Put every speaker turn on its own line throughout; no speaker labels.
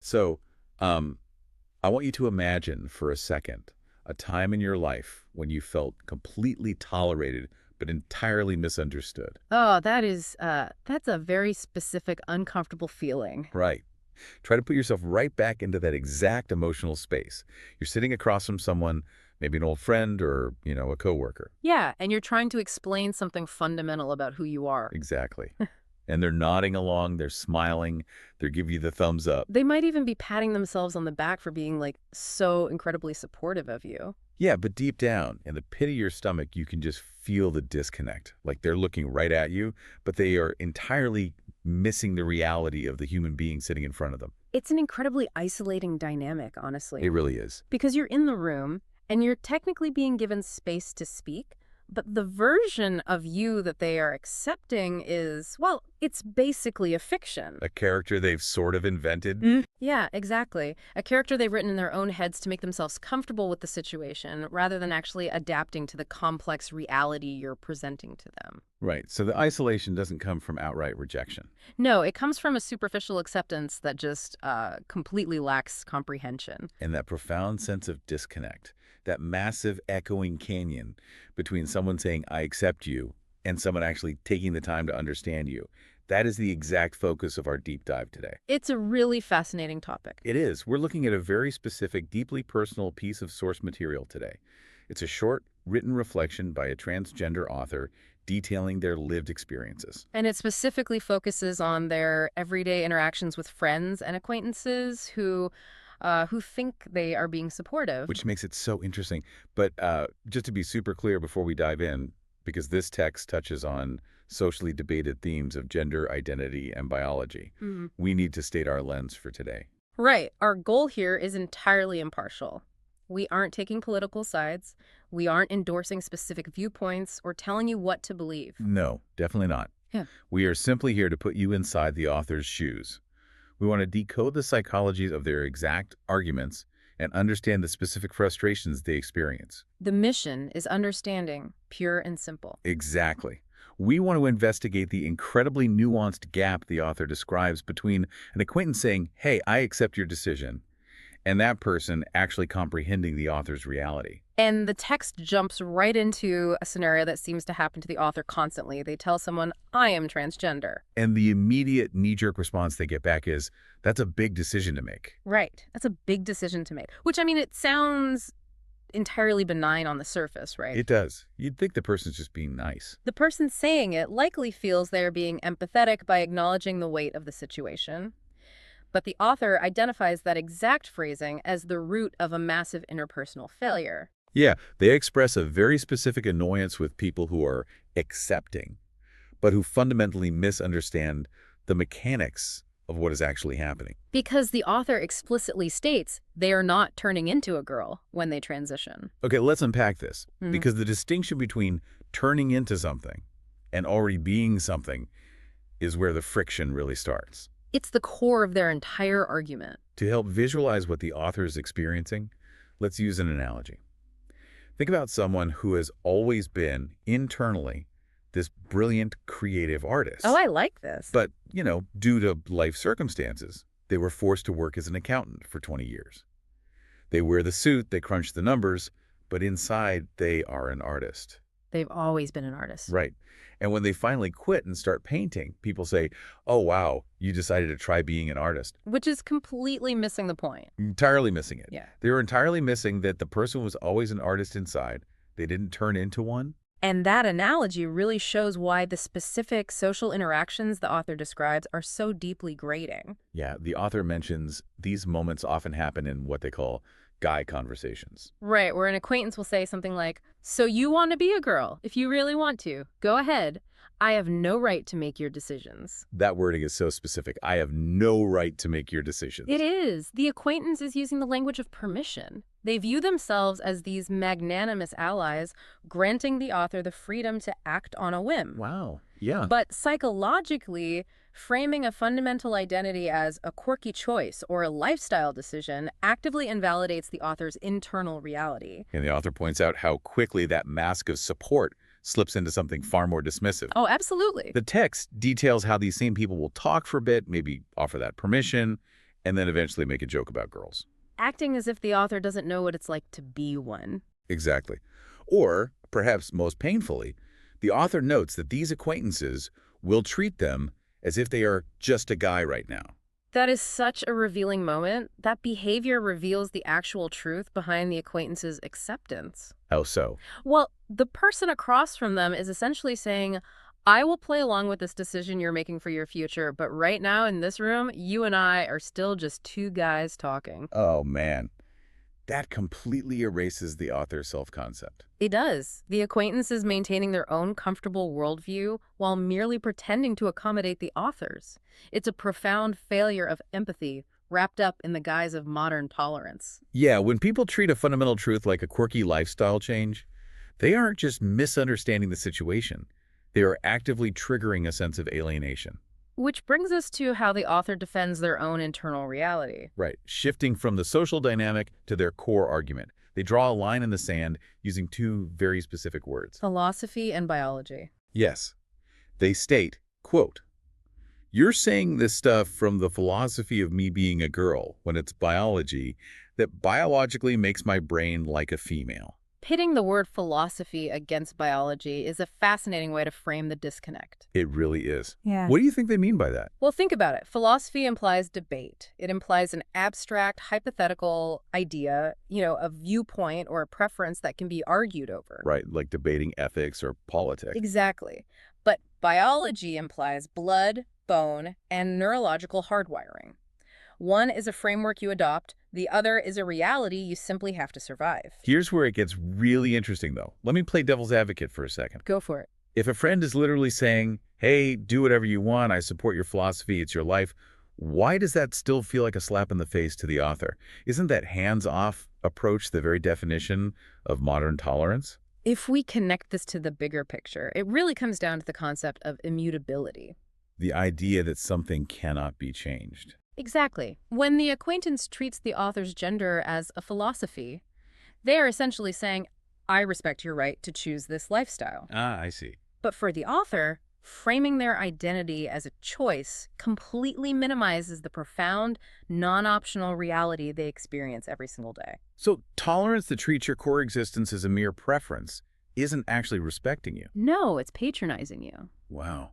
So, um, I want you to imagine for a second a time in your life when you felt completely tolerated but entirely misunderstood.
Oh, that's a very specific, uncomfortable feeling.
Right. Try to put yourself right back into that exact emotional space. You're sitting across from someone, maybe an old friend or, a coworker.
Yeah, and you're trying to explain something fundamental about who you are.
Exactly. And they're nodding along, they're smiling, they're giving you the thumbs up.
They might even be patting themselves on the back for being like so incredibly supportive of you.
Yeah, but deep down, in the pit of your stomach, you can just feel the disconnect. Like they're looking right at you, but they are entirely missing the reality of the human being sitting in front of them.
It's an incredibly isolating dynamic, honestly,
It really is.
because you're in the room and you're technically being given space to speak, but the version of you that they are accepting is, well, it's basically a fiction.
A character they've sort of invented.
Yeah, exactly. A character they've written in their own heads to make themselves comfortable with the situation rather than actually adapting to the complex reality you're presenting to them.
Right. So the isolation doesn't come from outright rejection.
No, it comes from a superficial acceptance that just completely lacks comprehension.
And that profound sense of disconnect, that massive echoing canyon between someone saying, I accept you, and someone actually taking the time to understand you. That is the exact focus of our deep dive today.
It's a really fascinating topic.
It is. We're looking at a very specific, deeply personal piece of source material today. It's a short, written reflection by a transgender author detailing their lived experiences,
And it specifically focuses on their everyday interactions with friends and acquaintances who think they are being supportive.
which makes it so interesting. But just to be super clear before we dive in, because this text touches on socially debated themes of gender identity and biology,
Mhm.
we need to state our lens for today.
Right. Our goal here is entirely impartial. We aren't taking political sides. We aren't endorsing specific viewpoints or telling you what to believe.
No, definitely not.
Yeah.
We are simply here to put you inside the author's shoes. We want to decode the psychologies of their exact arguments and understand the specific frustrations they experience.
The mission is understanding, pure and simple.
Exactly. We want to investigate the incredibly nuanced gap the author describes between an acquaintance saying, hey, I accept your decision, and that person actually comprehending the author's reality.
And the text jumps right into a scenario that seems to happen to the author constantly. They tell someone, I am transgender.
And the immediate knee-jerk response they get back is, that's a big decision to make.
Right. That's a big decision to make. Which, I mean, it sounds entirely benign on the surface, right?
It does. You'd think the person's just being nice.
The person saying it likely feels they're being empathetic by acknowledging the weight of the situation. But the author identifies that exact phrasing as the root of a massive interpersonal failure.
Yeah, they express a very specific annoyance with people who are accepting, but who fundamentally misunderstand the mechanics of what is actually happening.
Because the author explicitly states they are not turning into a girl when they transition.
Okay, let's unpack this,
Mhm.
because the distinction between turning into something and already being something is where the friction really starts.
It's the core of their entire argument.
To help visualize what the author is experiencing, let's use an analogy. Think about someone who has always been, internally, this brilliant creative artist.
Oh, I like this.
But, due to life circumstances, they were forced to work as an accountant for 20 years. They wear the suit, they crunch the numbers, but inside they are an artist.
They've always been an artist.
Right. And when they finally quit and start painting, people say, oh, wow, you decided to try being an artist.
Which is completely missing the point.
Entirely missing it.
Yeah.
They were entirely missing that the person was always an artist inside. They didn't turn into one.
And that analogy really shows why the specific social interactions the author describes are so deeply grating.
Yeah, the author mentions these moments often happen in what they call guy conversations.
Right, where an acquaintance will say something like, so you want to be a girl? If you really want to, go ahead. I have no right to make your decisions.
That wording is so specific. I have no right to make your decisions.
It is. The acquaintance is using the language of permission. They view themselves as these magnanimous allies, granting the author the freedom to act on a whim.
Wow. Yeah.
But psychologically, framing a fundamental identity as a quirky choice or a lifestyle decision actively invalidates the author's internal reality.
And the author points out how quickly that mask of support slips into something far more dismissive.
Oh, absolutely.
The text details how these same people will talk for a bit, maybe offer that permission, and then eventually make a joke about girls.
Acting as if the author doesn't know what it's like to be one.
Exactly. Or, perhaps most painfully, the author notes that these acquaintances will treat them as if they are just a guy right now.
That is such a revealing moment. That behavior reveals the actual truth behind the acquaintance's acceptance.
How so?
Well, the person across from them is essentially saying, I will play along with this decision you're making for your future, but right now in this room, you and I are still just two guys talking.
Oh, man. That completely erases the author's self-concept.
It does. The acquaintance is maintaining their own comfortable worldview while merely pretending to accommodate the author's. It's a profound failure of empathy wrapped up in the guise of modern tolerance.
Yeah, when people treat a fundamental truth like a quirky lifestyle change, they aren't just misunderstanding the situation. They are actively triggering a sense of alienation.
Which brings us to how the author defends their own internal reality.
Right, shifting from the social dynamic to their core argument. They draw a line in the sand using two very specific words.
Philosophy and biology.
Yes, they state, quote, "You're saying this stuff from the philosophy of me being a girl, when it's biology, that biologically makes my brain like a female."
Pitting the word philosophy against biology is a fascinating way to frame the disconnect.
It really is.
Yeah.
What do you think they mean by that?
Well, think about it. Philosophy implies debate. It implies an abstract, hypothetical idea, a viewpoint or a preference that can be argued over.
Right, like debating ethics or politics.
Exactly. But biology implies blood, bone, and neurological hardwiring. One is a framework you adopt. The other is a reality you simply have to survive.
Here's where it gets really interesting, though. Let me play devil's advocate for a second.
Go for it.
If a friend is literally saying, hey, do whatever you want, I support your philosophy, it's your life, why does that still feel like a slap in the face to the author? Isn't that hands-off approach the very definition of modern tolerance?
If we connect this to the bigger picture, it really comes down to the concept of immutability.
The idea that something cannot be changed.
Exactly. When the acquaintance treats the author's gender as a philosophy, they are essentially saying, I respect your right to choose this lifestyle.
Ah, I see.
But for the author, framing their identity as a choice completely minimizes the profound, non-optional reality they experience every single day.
So tolerance that treats your core existence as a mere preference isn't actually respecting you.
No, it's patronizing you.
Wow.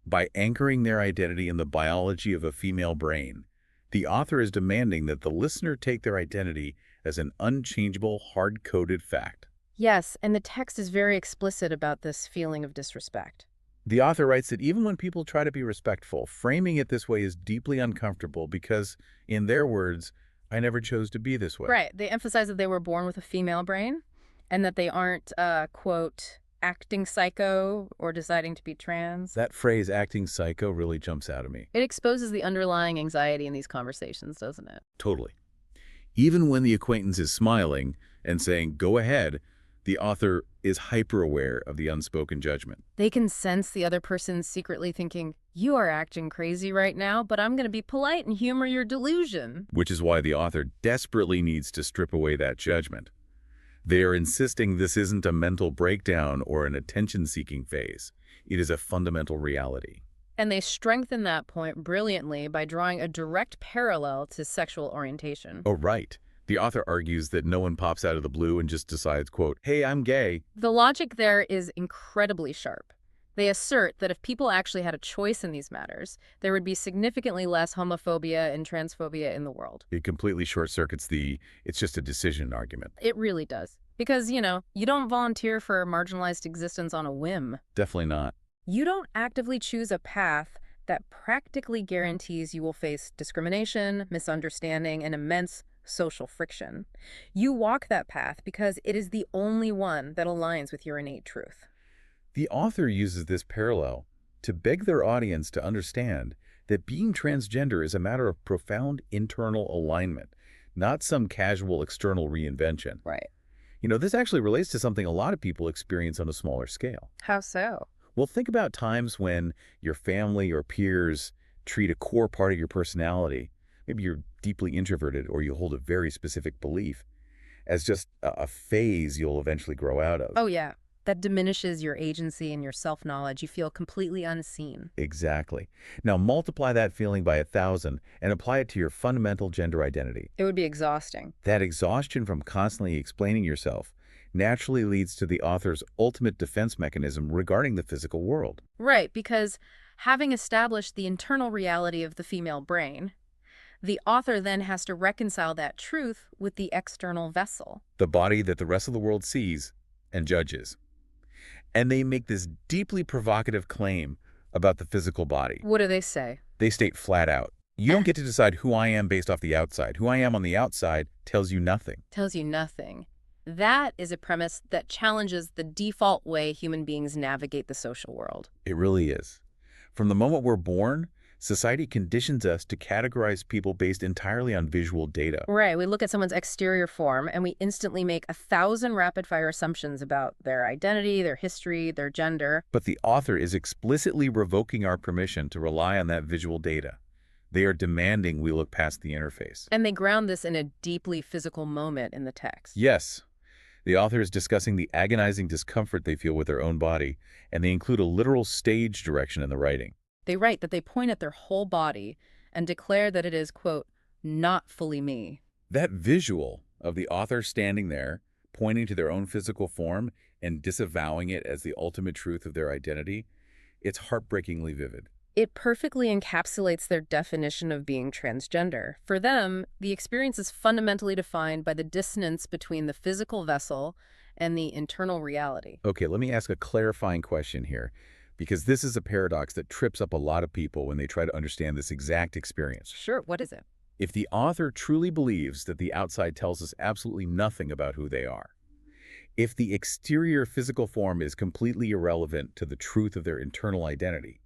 By anchoring their identity in the biology of a female brain, the author is demanding that the listener take their identity as an unchangeable, hard-coded fact.
Yes, and the text is very explicit about this feeling of disrespect.
The author writes that even when people try to be respectful, framing it this way is deeply uncomfortable because, in their words, I never chose to be this way.
Right. They emphasize that they were born with a female brain and that they aren't, quote, acting psycho or deciding to be trans.
That phrase, acting psycho, really jumps out at me.
It exposes the underlying anxiety in these conversations, doesn't it?
Totally. Even when the acquaintance is smiling and saying, go ahead, the author is hyper-aware of the unspoken judgment.
They can sense the other person secretly thinking, you are acting crazy right now, but I'm going to be polite and humor your delusion.
Which is why the author desperately needs to strip away that judgment. They are insisting this isn't a mental breakdown or an attention-seeking phase. It is a fundamental reality.
And they strengthen that point brilliantly by drawing a direct parallel to sexual orientation.
Oh, right. The author argues that no one pops out of the blue and just decides, quote, hey, I'm gay.
The logic there is incredibly sharp. They assert that if people actually had a choice in these matters, there would be significantly less homophobia and transphobia in the world.
It completely short-circuits the it's just a decision argument.
It really does. Because, you don't volunteer for a marginalized existence on a whim.
Definitely not.
You don't actively choose a path that practically guarantees you will face discrimination, misunderstanding, and immense social friction. You walk that path because it is the only one that aligns with your innate truth.
The author uses this parallel to beg their audience to understand that being transgender is a matter of profound internal alignment, not some casual external reinvention.
Right.
This actually relates to something a lot of people experience on a smaller scale.
How so?
Well, think about times when your family or peers treat a core part of your personality, maybe you're deeply introverted or you hold a very specific belief, as just a phase you'll eventually grow out of.
Oh, yeah. That diminishes your agency and your self-knowledge. You feel completely unseen.
Exactly. Now multiply that feeling by 1,000 and apply it to your fundamental gender identity.
It would be exhausting.
That exhaustion from constantly explaining yourself naturally leads to the author's ultimate defense mechanism regarding the physical world.
Right, because having established the internal reality of the female brain, the author then has to reconcile that truth with the external vessel.
The body that the rest of the world sees and judges. And they make this deeply provocative claim about the physical body.
What do they say?
They state flat out, you don't get to decide who I am based off the outside. Who I am on the outside tells you nothing.
Tells you nothing. That is a premise that challenges the default way human beings navigate the social world.
It really is. From the moment we're born, society conditions us to categorize people based entirely on visual data.
Right, we look at someone's exterior form and we instantly make 1,000 rapid-fire assumptions about their identity, their history, their gender.
But the author is explicitly revoking our permission to rely on that visual data. They are demanding we look past the interface.
And they ground this in a deeply physical moment in the text.
Yes, the author is discussing the agonizing discomfort they feel with their own body, and they include a literal stage direction in the writing.
They write that they point at their whole body and declare that it is, quote, not fully me.
That visual of the author standing there, pointing to their own physical form and disavowing it as the ultimate truth of their identity, it's heartbreakingly vivid.
It perfectly encapsulates their definition of being transgender. For them, the experience is fundamentally defined by the dissonance between the physical vessel and the internal reality.
Okay, let me ask a clarifying question here, because this is a paradox that trips up a lot of people when they try to understand this exact experience.
Sure, what is it?
If the author truly believes that the outside tells us absolutely nothing about who they are, if the exterior physical form is completely irrelevant to the truth of their internal identity,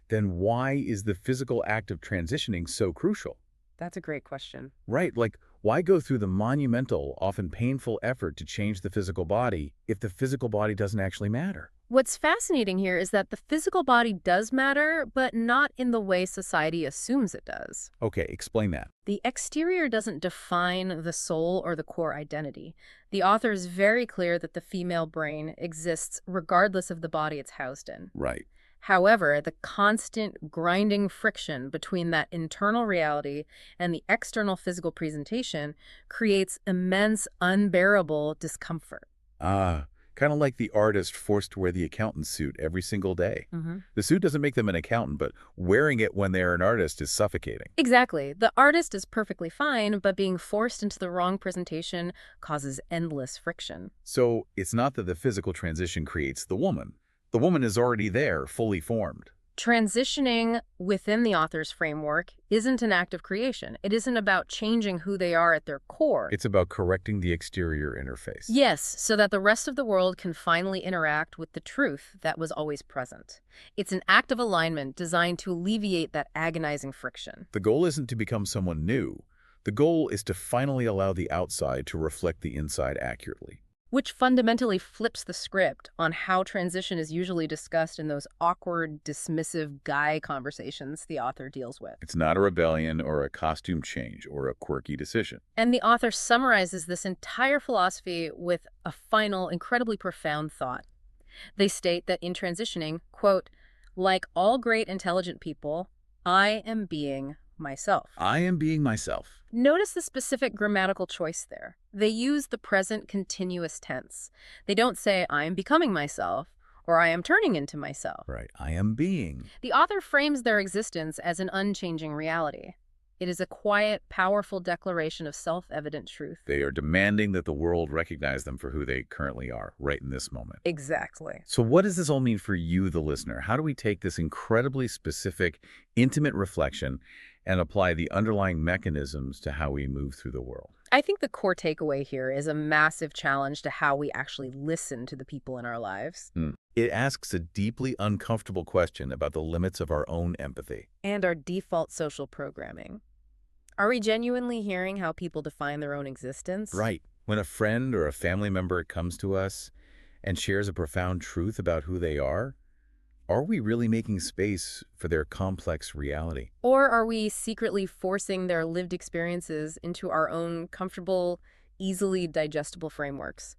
then why is the physical act of transitioning so crucial?
That's a great question.
Right, like why go through the monumental, often painful effort to change the physical body if the physical body doesn't actually matter?
What's fascinating here is that the physical body does matter, but not in the way society assumes it does.
Okay, explain that.
The exterior doesn't define the soul or the core identity. The author is very clear that the female brain exists regardless of the body it's housed in.
Right.
However, the constant grinding friction between that internal reality and the external physical presentation creates immense, unbearable discomfort.
Ah, kind of like the artist forced to wear the accountant suit every single day.
Mm-hmm.
The suit doesn't make them an accountant, but wearing it when they're an artist is suffocating.
Exactly. The artist is perfectly fine, but being forced into the wrong presentation causes endless friction.
So it's not that the physical transition creates the woman. The woman is already there, fully formed.
Transitioning within the author's framework isn't an act of creation. It isn't about changing who they are at their core.
It's about correcting the exterior interface.
Yes, so that the rest of the world can finally interact with the truth that was always present. It's an act of alignment designed to alleviate that agonizing friction.
The goal isn't to become someone new. The goal is to finally allow the outside to reflect the inside accurately.
Which fundamentally flips the script on how transition is usually discussed in those awkward, dismissive guy conversations the author deals with.
It's not a rebellion or a costume change or a quirky decision.
And the author summarizes this entire philosophy with a final, incredibly profound thought. They state that in transitioning, quote, like all great intelligent people, I am being myself.
I am being myself.
Notice the specific grammatical choice there. They use the present continuous tense. They don't say, I am becoming myself, or I am turning into myself.
Right. I am being.
The author frames their existence as an unchanging reality. It is a quiet, powerful declaration of self-evident truth.
They are demanding that the world recognize them for who they currently are, right in this moment.
Exactly.
So what does this all mean for you, the listener? How do we take this incredibly specific, intimate reflection and apply the underlying mechanisms to how we move through the world?
I think the core takeaway here is a massive challenge to how we actually listen to the people in our lives.
It asks a deeply uncomfortable question about the limits of our own empathy.
And our default social programming. Are we genuinely hearing how people define their own existence?
Right. When a friend or a family member comes to us and shares a profound truth about who they are we really making space for their complex reality?
Or are we secretly forcing their lived experiences into our own comfortable, easily digestible frameworks?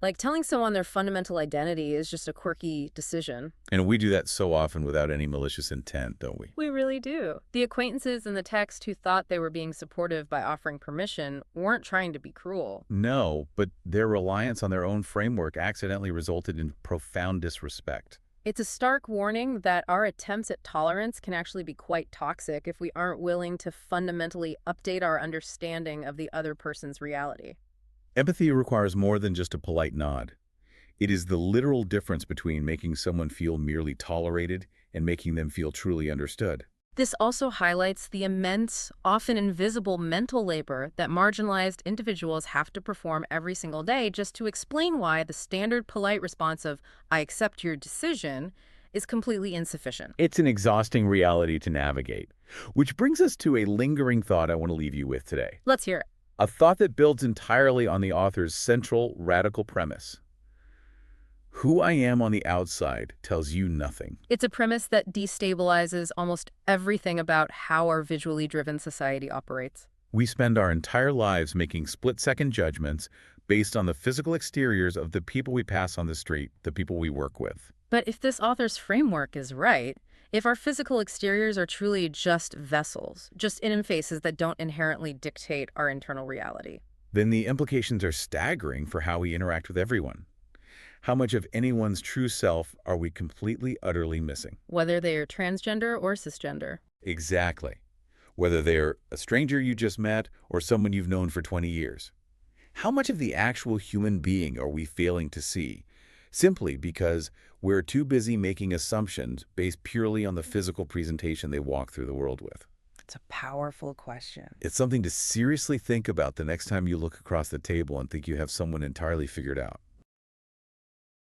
Like telling someone their fundamental identity is just a quirky decision.
And we do that so often without any malicious intent, don't we?
We really do. The acquaintances in the text who thought they were being supportive by offering permission weren't trying to be cruel.
No, but their reliance on their own framework accidentally resulted in profound disrespect.
It's a stark warning that our attempts at tolerance can actually be quite toxic if we aren't willing to fundamentally update our understanding of the other person's reality.
Empathy requires more than just a polite nod. It is the literal difference between making someone feel merely tolerated and making them feel truly understood.
This also highlights the immense, often invisible mental labor that marginalized individuals have to perform every single day just to explain why the standard polite response of, "I accept your decision," is completely insufficient.
It's an exhausting reality to navigate. Which brings us to a lingering thought I want to leave you with today.
Let's hear it.
A thought that builds entirely on the author's central radical premise. Who I am on the outside tells you nothing.
It's a premise that destabilizes almost everything about how our visually driven society operates.
We spend our entire lives making split-second judgments based on the physical exteriors of the people we pass on the street, the people we work with.
But if this author's framework is right, if our physical exteriors are truly just vessels, just interfaces that don't inherently dictate our internal reality,
Then the implications are staggering for how we interact with everyone. How much of anyone's true self are we completely, utterly missing?
whether they are transgender or cisgender.
Exactly. Whether they're a stranger you just met or someone you've known for 20 years. How much of the actual human being are we failing to see, simply because we're too busy making assumptions based purely on the physical presentation they walk through the world with?
It's a powerful question.
It's something to seriously think about the next time you look across the table and think you have someone entirely figured out.